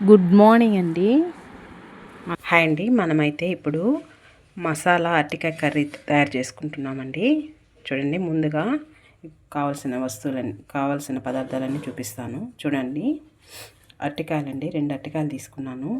Good morning అండి. Hi అండి. మనమైతే ఇప్పుడు మసాలా అరటికాయ కర్రీ తయారు చేసుకుంటున్నామండి. చూడండి, ముందుగా కావాల్సిన పదార్థాలన్నీ చూపిస్తాను. చూడండి, అరటికాయలండి, 2 అరటికాయలు తీసుకున్నాను.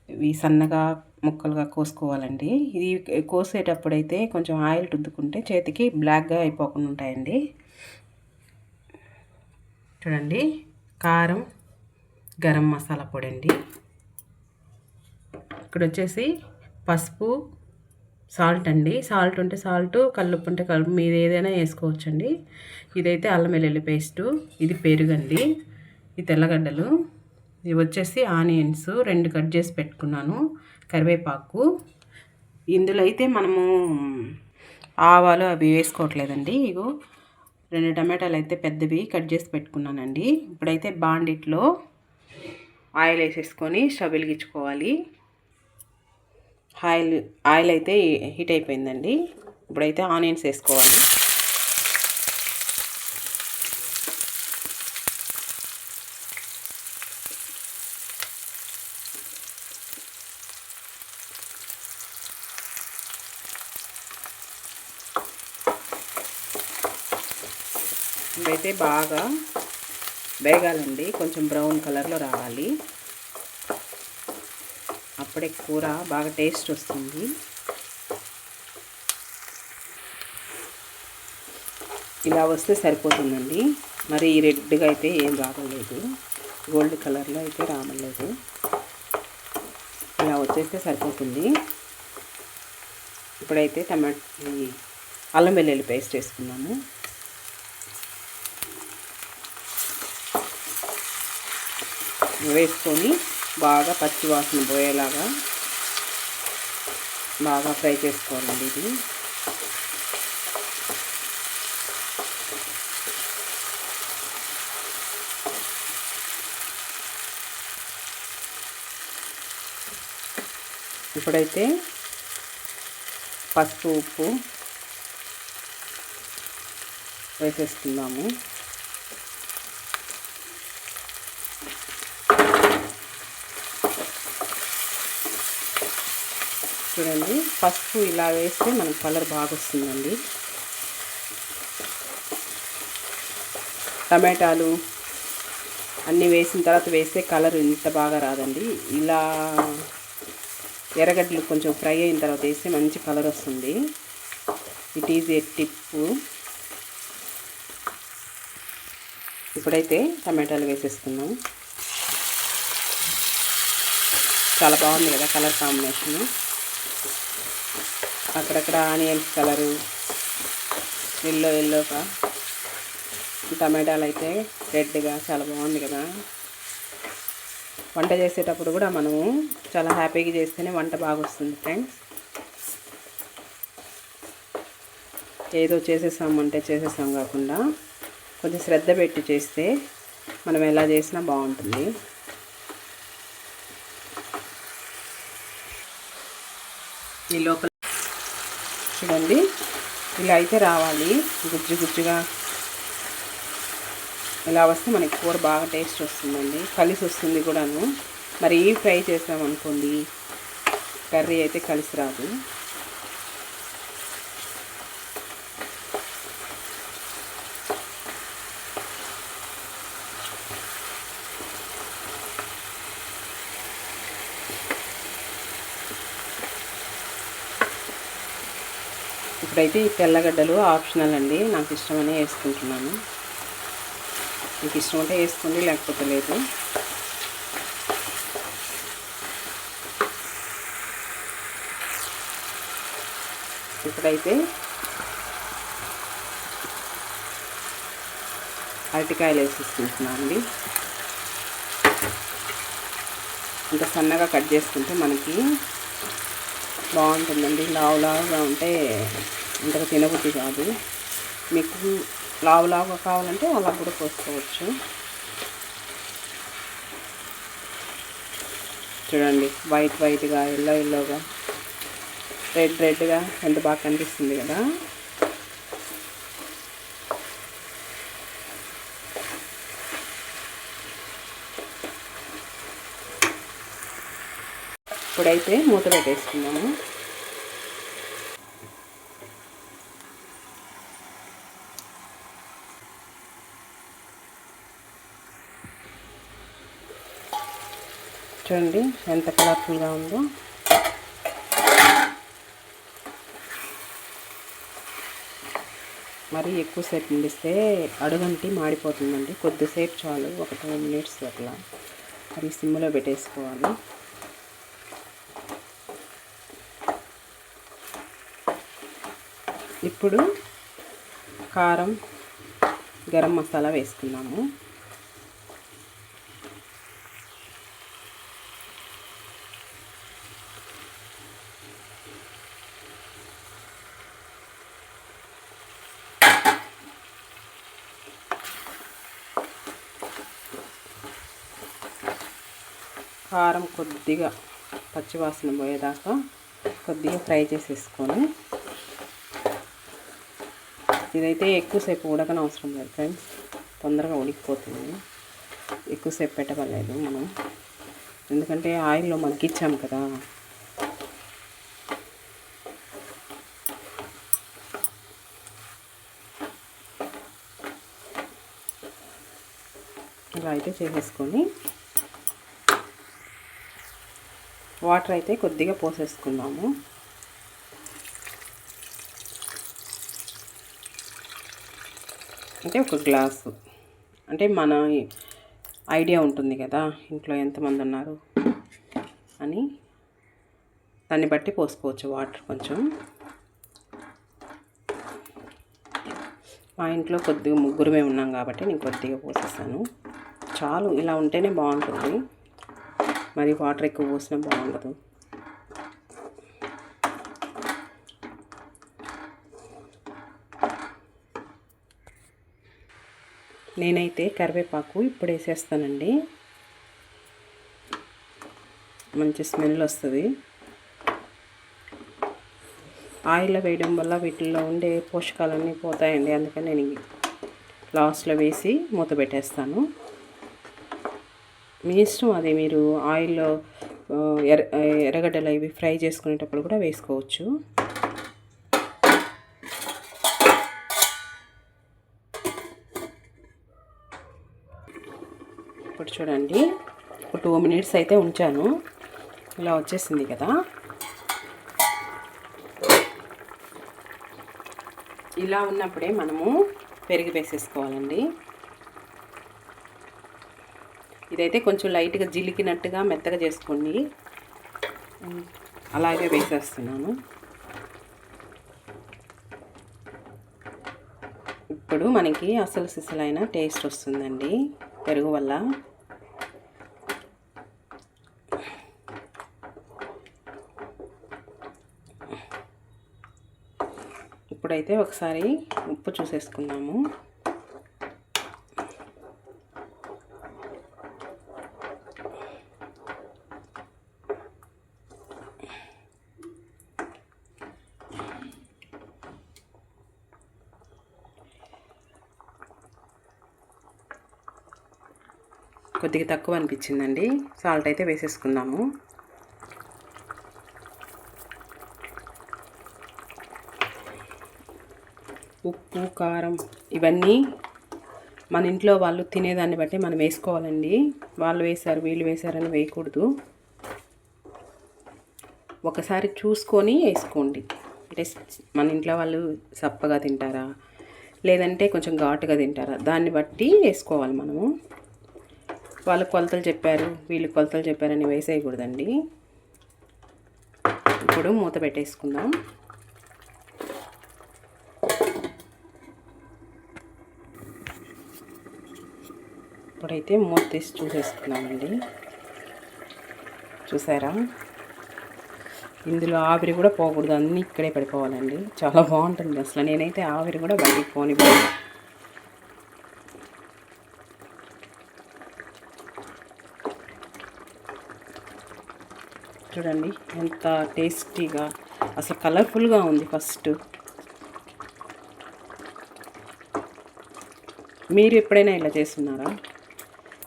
ఇవి సన్నగా ముక్కలుగా కోసుకోవాలండి. ఇది కోసేటప్పుడైతే కొంచెం ఆయిల్ రుద్దుకుంటే చేతికి బ్లాక్గా అయిపోకుండా ఉంటాయండి. చూడండి, కారం, గరం మసాలా పొడి అండి. ఇక్కడ వచ్చేసి పసుపు, సాల్ట్ అండి. సాల్ట్ ఉంటే సాల్ట్, కల్లుప్పు ఉంటే కల్లుప్పు, మీరు ఏదైనా వేసుకోవచ్చండి. ఇదైతే అల్లం వెల్లుల్లి పేస్టు, ఇది పెరుగండి, ఈ తెల్లగడ్డలు, ఇవి వచ్చేసి ఆనియన్స్ 2 కట్ చేసి పెట్టుకున్నాను, కరివేపాకు. ఇందులో అయితే మనము ఆవాలు అవి వేసుకోవట్లేదండి. ఇగో 2 టమాటాలు అయితే పెద్దవి కట్ చేసి పెట్టుకున్నానండి. ఇప్పుడైతే బాండిట్లో ఆయిల్ వేసేసుకొని స్టవ్ వెలిగించుకోవాలి. ఆయిల్ అయితే హీట్ అయిపోయిందండి. ఇప్పుడైతే ఆనియన్స్ వేసుకోవాలి. ఇవైతే బాగా వేగాలండి, కొంచెం బ్రౌన్ కలర్లో రావాలి. అప్పుడే కూర బాగా టేస్ట్ వస్తుంది. ఇలా వస్తే సరిపోతుందండి. మరి రెడ్గా అయితే ఏం రావలేదు, గోల్డ్ కలర్లో అయితే రావలేదు. ఇలా వచ్చేస్తే సరిపోతుంది. ఇప్పుడైతే అల్లం వెల్లుల్లి పేస్ట్ వేసుకున్నాము. వేసుకొని బాగా పచ్చి వాసన పోయేలాగా బాగా ఫ్రై చేసుకోవాలండి. ఇది ఇప్పుడైతే పసుపు, ఉప్పు వేసేసుకుందాము. చూడండి, పసుపు ఇలా వేస్తే మనకు కలర్ బాగా వస్తుందండి. టమాటాలు అన్నీ వేసిన తర్వాత వేస్తే కలర్ ఇంత బాగా రాదండి. ఇలా ఎర్రగడ్డలు కొంచెం ఫ్రై అయిన తర్వాత వేస్తే మంచి కలర్ వస్తుంది. It is a tip. ఇప్పుడైతే టమాటాలు వేసేసుకున్నాం. చాలా బాగుంది కదా కలర్ కాంబినేషను. అక్కడక్కడ ఆనియన్స్ కలరు ఎల్లోగా, టమాటాలు అయితే రెడ్గా చాలా బాగుంది కదా. వంట చేసేటప్పుడు కూడా మనము చాలా హ్యాపీగా చేస్తేనే వంట బాగా వస్తుంది ఫ్రెండ్స్. ఏదో చేసేసాం కాకుండా కొంచెం శ్రద్ధ పెట్టి చేస్తే మనం ఎలా చేసినా బాగుంటుంది. ఈ లోపల చూడండి, ఇలా అయితే రావాలి, గుజ్జుగా ఇలా వస్తే మనకి కూర బాగా టేస్ట్ వస్తుందండి, కలిసి వస్తుంది కూడాను. మరి ఫ్రై చేసామనుకోండి కర్రీ అయితే కలిసి రాదు. ఇప్పుడైతే ఈ తెల్లగడ్డలు ఆప్షనల్ అండి, నాకు ఇష్టమనే వేసుకుంటున్నాను. మీకు ఇష్టం ఉంటే వేసుకోండి, లేకపోతే లేదు. ఇప్పుడైతే అరటికాయలు వేసేసుకుంటున్నాను అండి. ఇంకా సన్నగా కట్ చేసుకుంటే మనకి బాగుంటుందండి. లావుగా ఉంటే ఇంతగా తినబుద్ధి కాదు. మీకు లావుగా కావాలంటే అలా కూడా కోసుకోవచ్చు. చూడండి, వైట్గా, ఎల్లోగా, రెడ్గా ఎంత బాగా కనిపిస్తుంది కదా. ఇప్పుడైతే మూత పెట్టేసుకున్నాము. చూడండి ఎంత కలర్ఫుల్గా ఉందో. మరి ఎక్కువసేపు ఉండిస్తే అడుగంటి మాడిపోతుందండి. కొద్దిసేపు చాలు, ఒక 2 మినిట్స్ అట్లా మరి సిమ్లో పెట్టేసుకోవాలి. ఇప్పుడు కారం, గరం మసాలా వేసుకున్నాము. కారం కొద్దిగా పచ్చివాసన పోయేదాకా కొద్దిగా ఫ్రై చేసేసుకొని, ఇదైతే ఎక్కువసేపు ఉడకనవసరం లేదు ఫ్రెండ్స్, తొందరగా ఉడికిపోతుంది. ఎక్కువసేపు పెట్టవలేదు మనం, ఎందుకంటే ఆయిల్లో మగ్గించాం కదా. ఇలా అయితే చేసేసుకొని వాటర్ అయితే కొద్దిగా పోసేసుకున్నాము. అంటే ఒక గ్లాసు, అంటే మన ఐడియా ఉంటుంది కదా ఇంట్లో ఎంతమంది ఉన్నారు అని, దాన్ని బట్టి పోసుకోవచ్చు వాటర్ కొంచెం. మా ఇంట్లో కొద్దిగా ముగ్గురమే ఉన్నాం కాబట్టి నేను కొద్దిగా పోసేసాను. చాలు, ఇలా ఉంటేనే బాగుంటుంది. మరి వాటర్ ఎక్కువ పోసినా బాగుండదు. నేనైతే కరివేపాకు ఇప్పుడు వేసేస్తానండి, మంచి స్మెల్ వస్తుంది. ఆయిల్లో వేయడం వల్ల వీటిల్లో ఉండే పోషకాలన్నీ పోతాయండి, అందుకని నేను లాస్ట్లో వేసి మూత పెట్టేస్తాను. మీ ఇష్టం అది, మీరు ఆయిల్లో ఎర్రగడ్డలు ఇవి ఫ్రై చేసుకునేటప్పుడు కూడా వేసుకోవచ్చు. ఇప్పుడు చూడండి, ఒక 2 మినిట్స్ అయితే ఉంచాను, ఇలా వచ్చేసింది కదా. ఇలా ఉన్నప్పుడే మనము పెరుగు వేసేసుకోవాలండి. ఇదైతే కొంచెం లైట్గా జిలికినట్టుగా మెత్తగా చేసుకోండి, అలాగే వేసేస్తున్నాను. ఇప్పుడు మనకి అసలు సిసలైన టేస్ట్ వస్తుందండి పెరుగు వల్ల. ఇప్పుడైతే ఒకసారి ఉప్పు చూసేసుకున్నాము. కొద్దిగా తక్కువ అనిపించిందండి, సాల్ట్ అయితే వేసేసుకుందాము. ఉప్పు, కారం ఇవన్నీ మన ఇంట్లో వాళ్ళు తినేదాన్ని బట్టి మనం వేసుకోవాలండి. వాళ్ళు వేశారు వీళ్ళు వేశారని వేయకూడదు. ఒకసారి చూసుకొని వేసుకోండి. అంటే మన ఇంట్లో వాళ్ళు సప్పగా తింటారా లేదంటే కొంచెం ఘాటుగా తింటారా, దాన్ని బట్టి వేసుకోవాలి మనము. వాళ్ళు కొలతలు చెప్పారు వీళ్ళు కొలతలు చెప్పారని వేసేయకూడదండి. ఇప్పుడు మూత పెట్టేసుకుందాం. ఇప్పుడైతే మూత తీసి చూసేసుకున్నామండి. చూసారా, ఇందులో ఆవిరి కూడా పోకూడదు, అన్నీ ఇక్కడే పడిపోవాలండి. చాలా బాగుంటుంది అసలు. నేనైతే ఆవిరి కూడా బయటికి పోనివ్వను. చూడండి ఎంత టేస్టీగా, అసలు కలర్ఫుల్గా ఉంది. ఫస్ట్ మీరు ఎప్పుడైనా ఇలా చేస్తున్నారా?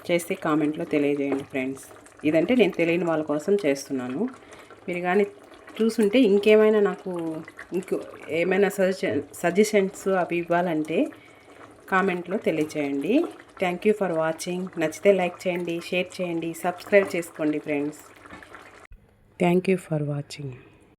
చేస్తే కామెంట్లో తెలియజేయండి ఫ్రెండ్స్. ఇదంటే నేను తెలియని వాళ్ళ కోసం చేస్తున్నాను. మీరు కానీ చూసుంటే ఇంకేమైనా నాకు ఏమైనా సజెషన్స్ అవి ఇవ్వాలంటే కామెంట్లో తెలియచేయండి. Thank you for watching. నచ్చితే లైక్ చేయండి, షేర్ చేయండి, సబ్స్క్రైబ్ చేసుకోండి friends. Thank you for watching.